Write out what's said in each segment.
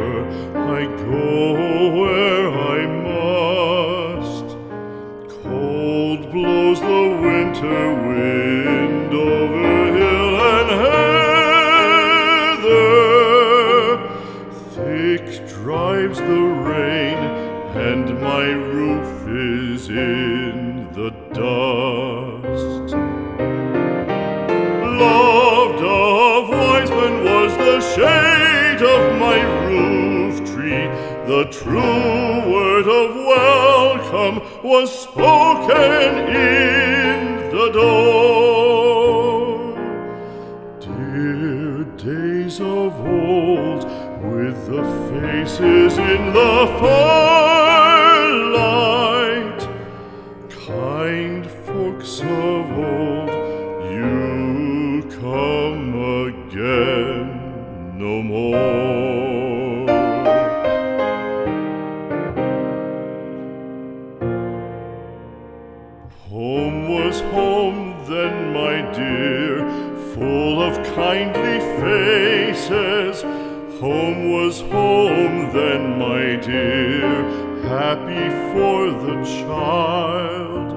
forever. I go where I must. Cold blows the winter wind over hill and heather. Thick drives the rain, and my roof is in the dust. Loved of wise men was the shade of my roof tree. The true word of welcome was spoken in the door. Dear days of old, with the faces in the firelight, kind folks of old, you come again no more. Home was home then, my dear, full of kindly faces. Home was home then, my dear, happy for the child.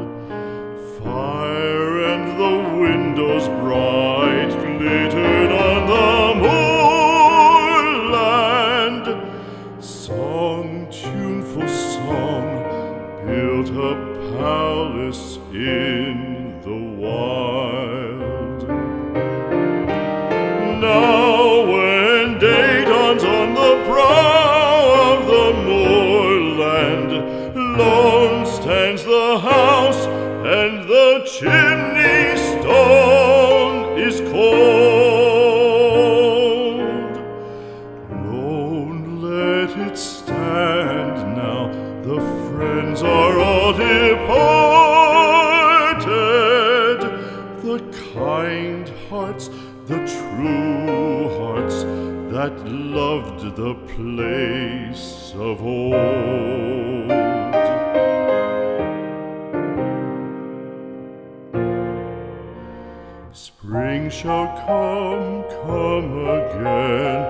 Fire and the windows bright glittered on the moorland. Song, tuneful song, built a palace in the wild. Now when day dawns on the brow of the moorland, lone stands the house, and the chimney stone is cold. Lone, let it stand now, the friends are all departed. The kind hearts, the true hearts, that loved the place of old. Spring shall come again,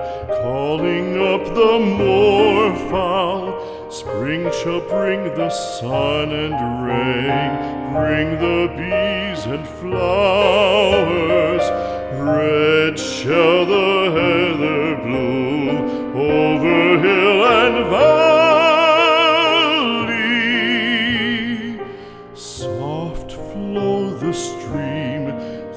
calling up the moorfowl. Spring shall bring the sun and rain, bring the bees and flowers. Red shall the heather bloom over hill and valley. Soft flow the stream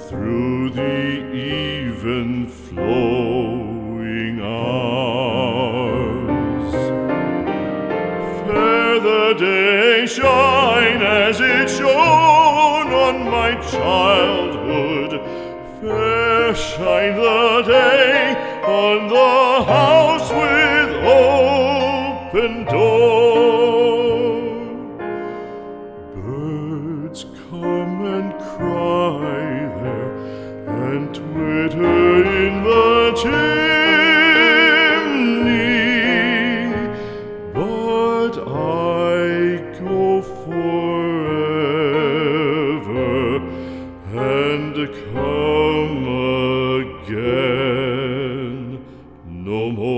through the even flowing hours. Fair the day shine as it shone on my childhood. Fair shine the day on the house with open door. Birds come and cry there, and twitter in the chimney, but I go forever and come again no more.